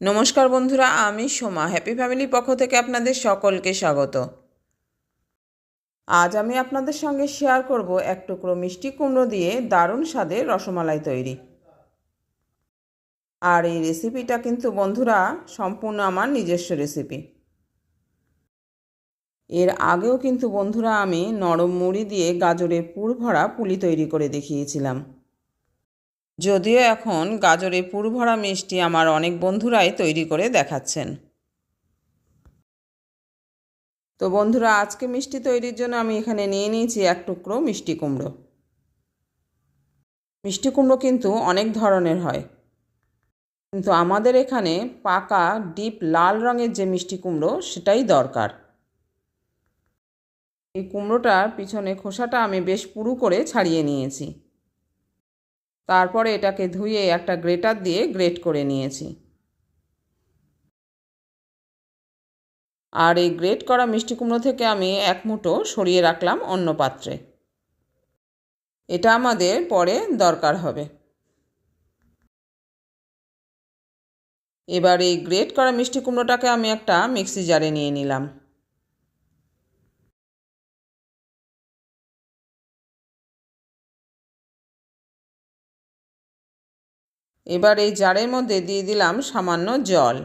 নমস্কার বন্ধুরা, আমি সোমা হ্যাপি ফ্যামিলি পক্ষ থেকে আপনাদের সকলকে স্বাগত। আজ আমি আপনাদের সঙ্গে শেয়ার করব এক টুকরো মিষ্টি কুমড়ো দিয়ে দারুণ স্বাদের রসমালাই তৈরি। আর এই রেসিপিটা কিন্তু বন্ধুরা সম্পূর্ণ আমার নিজস্ব রেসিপি। এর আগেও কিন্তু বন্ধুরা আমি নরম মুড়ি দিয়ে গাজরের পুর ভরা পুলি তৈরি করে দেখিয়েছিলাম। যদিও এখন গাজরের পুর ভরা মিষ্টি আমার অনেক বন্ধুরাই তৈরি করে দেখাচ্ছেন। তো বন্ধুরা, আজকে মিষ্টি তৈরির জন্য আমি এখানে নিয়ে নিয়েছি এক টুকরো মিষ্টি কুমড়ো। মিষ্টি কুমড়ো কিন্তু অনেক ধরনের হয়, কিন্তু আমাদের এখানে পাকা ডিপ লাল রঙের যে মিষ্টি কুমড়ো সেটাই দরকার। এই কুমড়োটার পিছনে খোসাটা আমি বেশ পুরু করে ছাড়িয়ে নিয়েছি। তারপরে এটাকে ধুয়ে একটা গ্রেটার দিয়ে গ্রেট করে নিয়েছি। আর এই গ্রেট করা মিষ্টি কুমড়ো থেকে আমি এক মুঠো সরিয়ে রাখলাম অন্য পাত্রে। এটা আমাদের পরে দরকার হবে। এবার এই গ্রেট করা মিষ্টি কুমড়োটাকে আমি একটা মিক্সি জারে নিয়ে নিলাম। এবার এই জারের মধ্যে দিয়ে দিলাম সামান্য জল।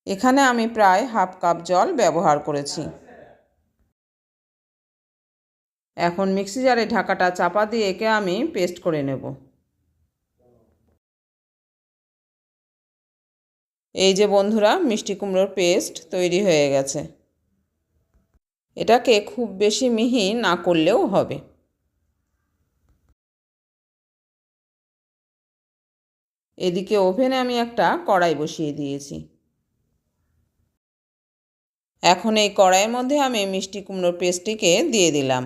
এখানে আমি প্রায় হাফ কাপ জল ব্যবহার করেছি। এখন মিক্সি জারে ঢাকাটা চাপা দিয়ে একে আমি পেস্ট করে নেব। এই যে বন্ধুরা, মিষ্টি কুমড়োর পেস্ট তৈরি হয়ে গেছে। এটাকে খুব বেশি মিহি না করলেও হবে। এদিকে ওভেনে আমি একটা কড়াই বসিয়ে দিয়েছি। এখন এই কড়াইয়ের মধ্যে আমি মিষ্টি কুমড়োর পেস্টটিকে দিয়ে দিলাম।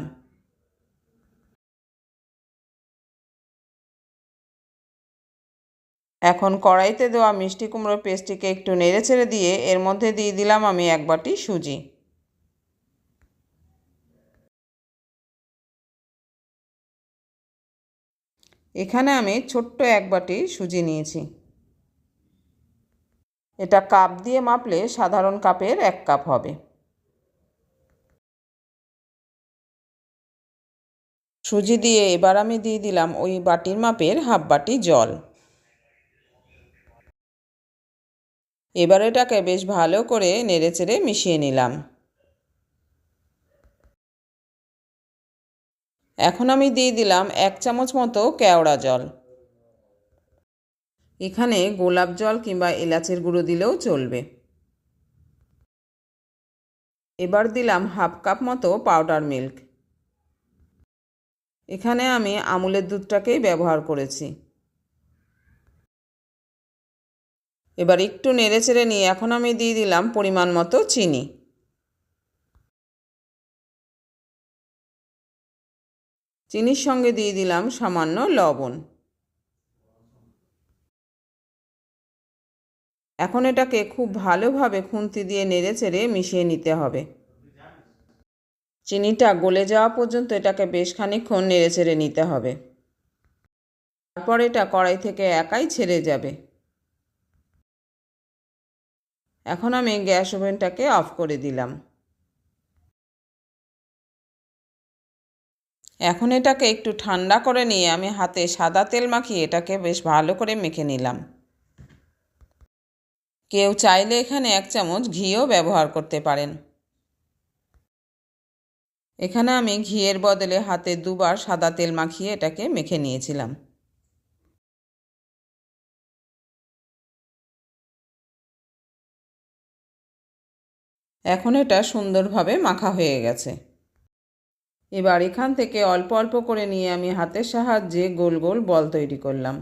এখন কড়াইতে দেওয়া মিষ্টি কুমড়োর পেস্টটিকে একটু নেড়েচেড়ে দিয়ে এর মধ্যে দিয়ে দিলাম আমি এক বাটি সুজি। এখানে আমি ছোট্ট এক বাটি সুজি নিয়েছি। এটা কাপ দিয়ে মাপলে সাধারণ কাপের 1 কাপ হবে। সুজি দিয়ে এবার আমি দিয়ে দিলাম ওই বাটির মাপের হাফ বাটি জল। এবার এটাকে বেশ ভালো করে নেড়েচেড়ে মিশিয়ে নিলাম। এখন আমি দিয়ে দিলাম 1 চামচ মতো কেওড়া জল। এখানে গোলাপ জল কিংবা এলাচের গুঁড়ো দিলেও চলবে। এবার দিলাম হাফ কাপ মতো পাউডার মিল্ক। এখানে আমি আমুলের দুধটাকেই ব্যবহার করেছি। এবার একটু নেড়েচেড়ে নিয়ে এখন আমি দিয়ে দিলাম পরিমাণ মতো চিনি। চিনির সঙ্গে দিয়ে দিলাম সামান্য লবণ। এখন এটাকে খুব ভালোভাবে খুন্তি দিয়ে নেড়েচেড়ে মিশিয়ে নিতে হবে। চিনিটা গলে যাওয়া পর্যন্ত এটাকে বেশ খানিকক্ষণ নেড়েচেড়ে নিতে হবে। তারপর এটা কড়াই থেকে একাই ছেড়ে যাবে। এখন আমি গ্যাস ওভেনটাকে অফ করে দিলাম। এখন এটাকে একটু ঠান্ডা করে নিয়ে আমি হাতে সাদা তেল মাখিয়ে এটাকে বেশ ভালো করে মেখে নিলাম। কেউ চাইলে এখানে 1 চামচ ঘিও ব্যবহার করতে পারেন। এখানে আমি ঘিয়ের বদলে হাতে 2 বার সাদা তেল মাখিয়ে এটাকে মেখে নিয়েছিলাম। এখন এটা সুন্দরভাবে মাখা হয়ে গেছে। এবার এখান থেকে অল্প অল্প করে নিয়ে আমি হাতের সাহায্যে গোল গোল বল তৈরি করলাম।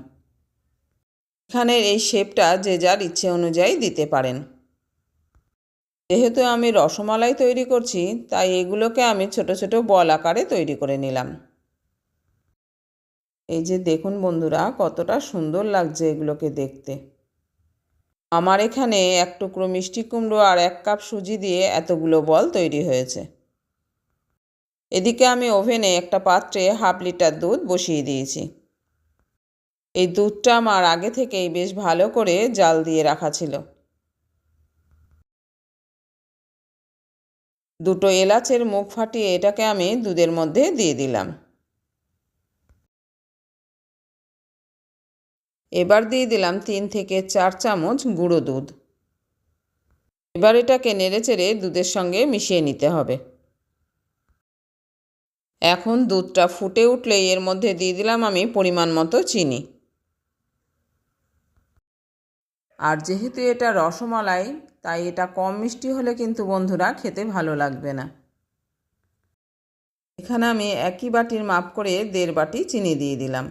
এখানের এই শেপটা যে যার ইচ্ছে অনুযায়ী দিতে পারেন। যেহেতু আমি রসমালাই তৈরি করছি, তাই এগুলোকে আমি ছোট ছোট বল আকারে তৈরি করে নিলাম। এই যে দেখুন বন্ধুরা, কতটা সুন্দর লাগছে এগুলোকে দেখতে। আমার এখানে এক টুকরো মিষ্টি কুমড়ো আর 1 কাপ সুজি দিয়ে এতগুলো বল তৈরি হয়েছে। এদিকে আমি ওভেনে একটা পাত্রে হাফ লিটার দুধ বসিয়ে দিয়েছি। এই দুধটা আমার আগে থেকেই বেশ ভালো করে জাল দিয়ে রাখা ছিল। দুটো এলাচের মুখ ফাটিয়ে এটাকে আমি দুধের মধ্যে দিয়ে দিলাম। এবার দিয়ে দিলাম 3 থেকে 4 চামচ গুঁড়ো দুধ। এবার এটাকে নেড়েচেড়ে দুধের সঙ্গে মিশিয়ে নিতে হবে। এখন দুধটা ফুটে উঠলেই এর মধ্যে দিয়ে দিলাম আমি পরিমাণ মতো চিনি। আর যেহেতু এটা রসমালাই, তাই এটা কম মিষ্টি হলে কিন্তু বন্ধুরা খেতে ভালো লাগবে না। এখানে আমি একই বাটির মাপ করে 1.5 বাটি চিনি দিয়ে দিলাম।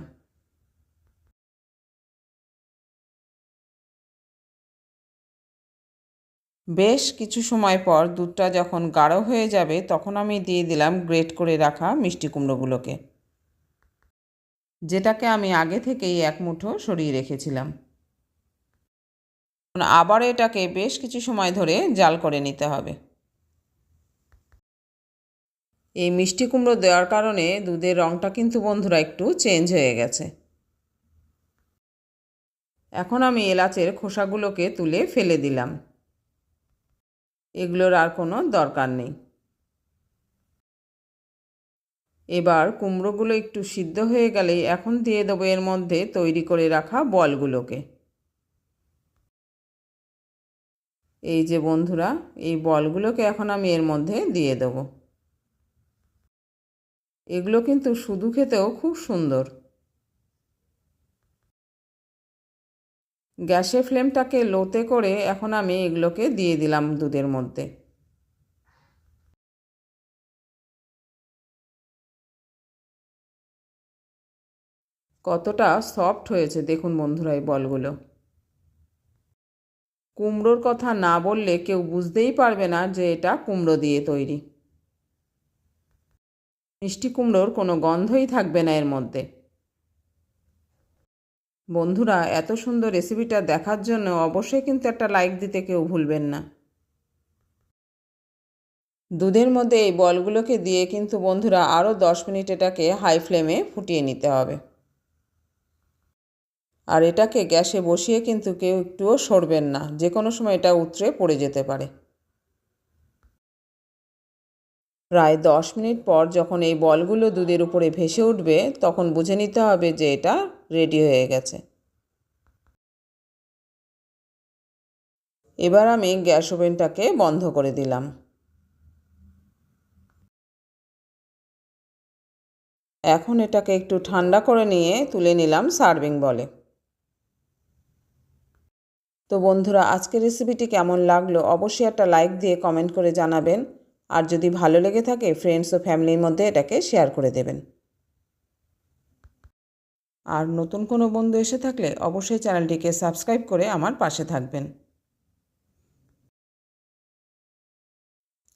বেশ কিছু সময় পর দুধটা যখন গাঢ় হয়ে যাবে তখন আমি দিয়ে দিলাম গ্রেট করে রাখা মিষ্টি কুমড়োগুলোকে, যেটাকে আমি আগে থেকেই এক মুঠো সরিয়ে রেখেছিলাম। আবার এটাকে বেশ কিছু সময় ধরে জাল করে নিতে হবে। এই মিষ্টি কুমড়ো দেওয়ার কারণে দুধের রঙটা কিন্তু বন্ধুরা একটু চেঞ্জ হয়ে গেছে। এখন আমি এলাচের খোসাগুলোকে তুলে ফেলে দিলাম। এগুলোর আর কোনো দরকার নেই। এবার কুমড়োগুলো একটু সিদ্ধ হয়ে গেলেই এখন দিয়ে দেবো এর মধ্যে তৈরি করে রাখা বলগুলোকে। এই যে বন্ধুরা, এই বলগুলোকে এখন আমি এর মধ্যে দিয়ে দেব। এগুলো কিন্তু শুধু খেতেও খুব সুন্দর। গ্যাসের ফ্লেমটাকে লোতে করে এখন আমি এগুলোকে দিয়ে দিলাম দুধের মধ্যে। কতটা সফট হয়েছে দেখুন বন্ধুরা এই বলগুলো। কুমড়োর কথা না বললে কেউ বুঝতেই পারবে না যে এটা কুমড়ো দিয়ে তৈরি। মিষ্টি কুমড়োর কোনো গন্ধই থাকবে না এর মধ্যে। বন্ধুরা, এত সুন্দর রেসিপিটা দেখার জন্য অবশ্যই কিন্তু একটা লাইক দিতে কেউ ভুলবেন না। দুধের মধ্যে এই বলগুলোকে দিয়ে কিন্তু বন্ধুরা আরও 10 মিনিট এটাকে হাই ফ্লেমে ফুটিয়ে নিতে হবে। আর এটাকে গ্যাসে বসিয়ে কিন্তু কেউ একটুও সরবেন না, যে কোনো সময় এটা উতরে পড়ে যেতে পারে। প্রায় 10 মিনিট পর যখন এই বলগুলো দুধের উপরে ভেসে উঠবে তখন বুঝে নিতে হবে যে এটা রেডি হয়ে গেছে। এবার আমি গ্যাস ওভেনটাকে বন্ধ করে দিলাম। এখন এটাকে একটু ঠান্ডা করে নিয়ে তুলে নিলাম সার্ভিং বলে। তো বন্ধুরা, আজকের রেসিপিটি কেমন লাগলো অবশ্যই একটা লাইক দিয়ে কমেন্ট করে জানাবেন। আর যদি ভালো লেগে থাকে ফ্রেন্ডস ও ফ্যামিলির মধ্যে এটাকে শেয়ার করে দেবেন। আর নতুন কোনো বন্ধু এসে থাকলে অবশ্যই চ্যানেলটিকে সাবস্ক্রাইব করে আমার পাশে থাকবেন।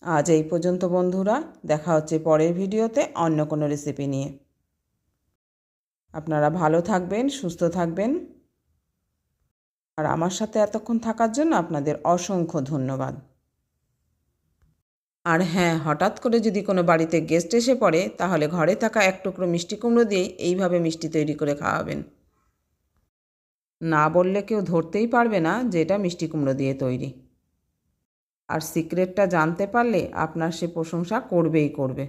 আজ এই পর্যন্ত বন্ধুরা, দেখা হচ্ছে পরের ভিডিওতে অন্য কোনো রেসিপি নিয়ে। আপনারা ভালো থাকবেন, সুস্থ থাকবেন। আর আমার সাথে এতক্ষণ থাকার জন্য আপনাদের অসংখ্য ধন্যবাদ। আর হ্যাঁ, হঠাৎ করে যদি কোনো বাড়িতে গেস্ট এসে পড়ে তাহলে ঘরে থাকা এক টুকরো মিষ্টি কুমড়ো দিয়েই এইভাবে মিষ্টি তৈরি করে খাওয়াবেন। না বললে কেউ ধরতেই পারবে না যে এটা মিষ্টি কুমড়ো দিয়ে তৈরি। আর সিক্রেটটা জানতে পারলে আপনার সে প্রশংসা করবেই করবে।